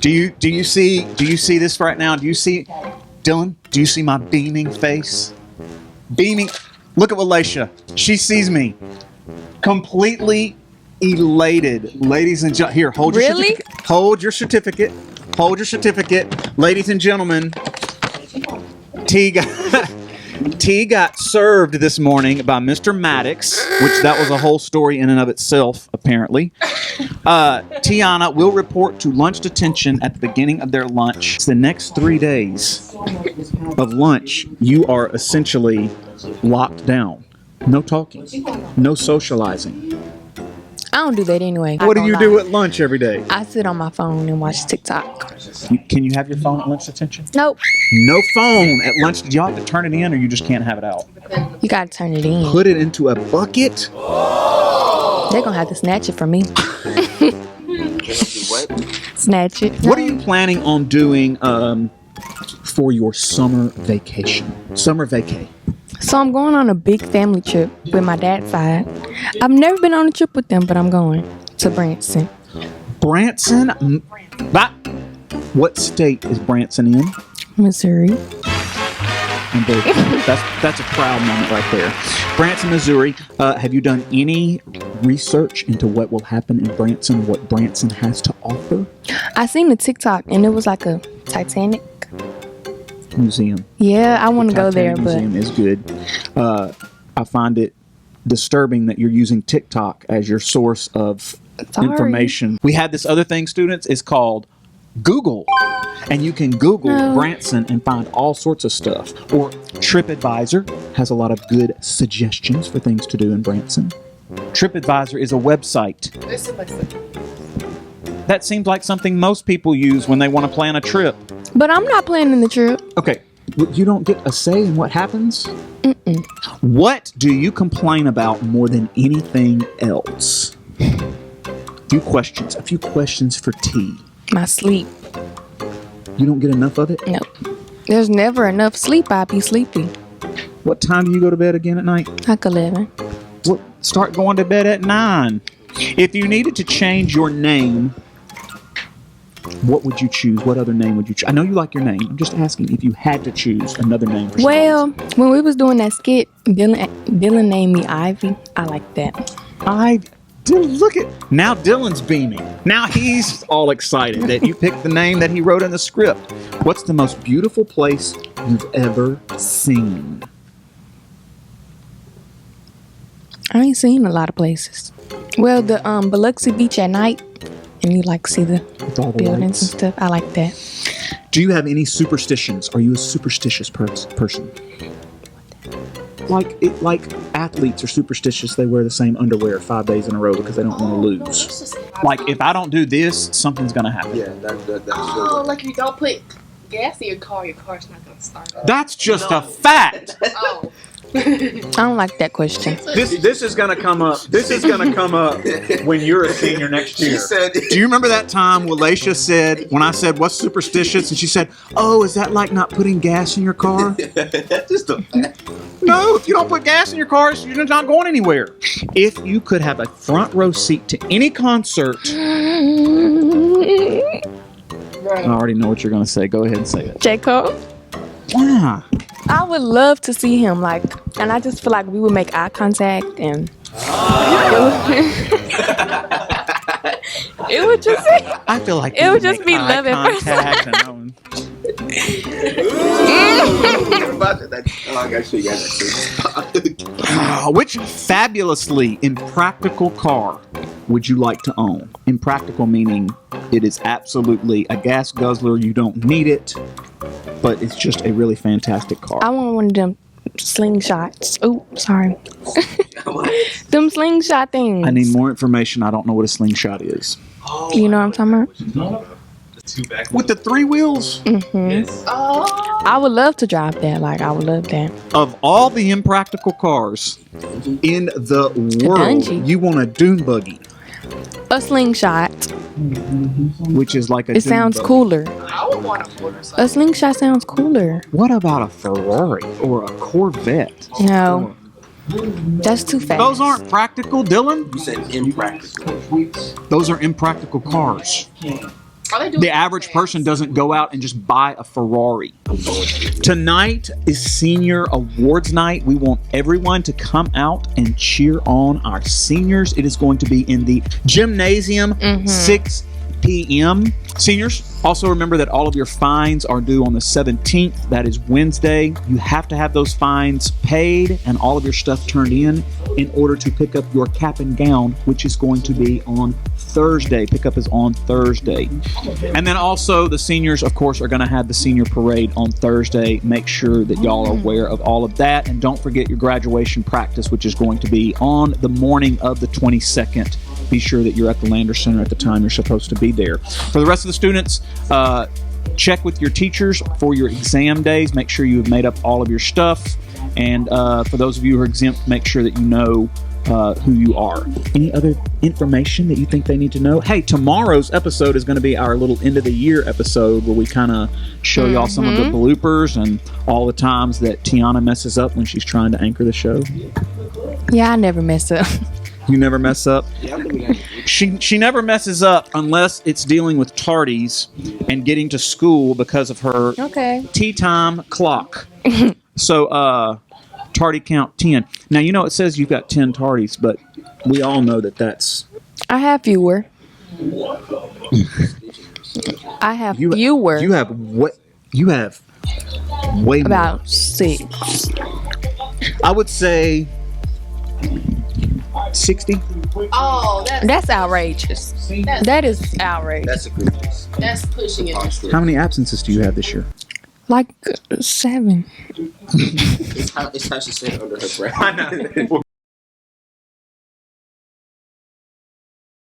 Do you see this right now? Do you see, Dylan? Do you see my beaming face? Beaming. Look at Walacia. She sees me. Completely elated, ladies and gentlemen. Here, hold your certificate. Hold your certificate. Hold your certificate, ladies and gentlemen. T got served this morning by Mr. Maddox, which that was a whole story in and of itself, apparently. Tiana will report to lunch detention at the beginning of their lunch. The next 3 days of lunch, you are essentially locked down. No talking, no socializing. I don't do that anyway. What do you do at lunch every day? I sit on my phone and watch TikTok. Can you have your phone at lunch detention? Nope. No phone at lunch. Do y'all have to turn it in or you just can't have it out? You gotta turn it in. Put it into a bucket? They're gonna have to snatch it from me. Snatch it. What are you planning on doing for your summer vacation? Summer vacay. So I'm going on a big family trip with my dad's side. I've never been on a trip with them, but I'm going to Branson. Branson? What state is Branson in? Missouri. I'm very that's a proud moment right there. Branson, Missouri. Have you done any research into what will happen in Branson, what Branson has to offer? I seen the TikTok and it was like a Titanic museum. Yeah, I want to go there, museum but is good. I find it disturbing that you're using TikTok as your source of information. We had this other thing, students. It's called Google, and you can Google Branson and find all sorts of stuff. Or TripAdvisor has a lot of good suggestions for things to do in Branson. TripAdvisor is a website. That seems like something most people use when they want to plan a trip. But I'm not planning the trip. Okay, you don't get a say in what happens? Mm-mm. What do you complain about more than anything else? A few questions for T. My sleep. You don't get enough of it? No. There's never enough sleep. I'd be sleepy. What time do you go to bed again at night? Like 11. Well, start going to bed at 9. If you needed to change your name, what would you choose? What other name would you choose? I know you like your name. I'm just asking if you had to choose another name. For well, when we was doing that skit, Dylan named me Ivy. I like that. Look at now. Dylan's beaming. Now he's all excited that you picked the name that he wrote in the script. What's the most beautiful place you've ever seen? I ain't seen a lot of places. Well, the Biloxi Beach at night, and you like see the buildings and stuff. I like that. Do you have any superstitions? Are you a superstitious person? Like athletes are superstitious. They wear the same underwear 5 days in a row because they don't want to lose. Like if I don't do this, something's gonna happen. Yeah, that's like if you don't put gas in your car's not gonna start. That's just a fact. Oh. I don't like that question. This is gonna come up. This is gonna come up when you're a senior next year. Do you remember that time Walacia said when I said what's superstitious, and she said, "Oh, is that like not putting gas in your car?" That's just a fact. No, if you don't put gas in your car, you're not going anywhere. If you could have a front row seat to any concert, I already know what you're gonna say. Go ahead and say it. J. Cole. Yeah. I would love to see him, and I just feel like we would make eye contact, and it would just. I feel like it would just be love at first. Which fabulously impractical car would you like to own? Impractical meaning it is absolutely a gas guzzler. You don't need it, but it's just a really fantastic car. I want one of them slingshots. Oh, sorry. Them slingshot things. I need more information. I don't know what a slingshot is. You know what I'm talking about? With the 3 wheels? Mm-hmm. Yes. Oh. I would love to drive that. I would love that. Of all the impractical cars in the world, you want a dune buggy. A slingshot. Which is like a It sounds buggy. cooler. I would want a motorcycle. A slingshot sounds cooler. What about a Ferrari or a Corvette? No. That's too fast. Those aren't practical, Dylan. You said impractical. Those are impractical cars. The average person doesn't go out and just buy a Ferrari. Tonight is senior awards night. We want everyone to come out and cheer on our seniors. It is going to be in the gymnasium, 6 p.m. Seniors, also remember that all of your fines are due on the 17th. That is Wednesday. You have to have those fines paid and all of your stuff turned in order to pick up your cap and gown, which is going to be on Thursday. Pickup is on Thursday. And then also the seniors, of course, are going to have the senior parade on Thursday. Make sure that y'all are aware of all of that. And don't forget your graduation practice, which is going to be on the morning of the 22nd. Be sure that you're at the Lander Center at the time you're supposed to be there. For the rest of the students, check with your teachers for your exam days. Make sure you have made up all of your stuff. And for those of you who are exempt, make sure that you know who you are. Any other information that you think they need to know? Hey, tomorrow's episode is going to be our little end of the year episode where we kind of show y'all some of the bloopers and all the times that Tiana messes up when she's trying to anchor the show. Yeah, I never mess up. You never mess up? She never messes up unless it's dealing with tardies and getting to school because of her tea time clock. So, tardy count 10. Now, you know it says you've got 10 tardies, but we all know that that's... I have fewer. I have fewer. You have what? You have way more. About 6. I would say 60. Oh, that's outrageous. That is outrageous. That's egregious. That's pushing it. How many absences do you have this year? Like 7. It's how she said it under her breath. I know.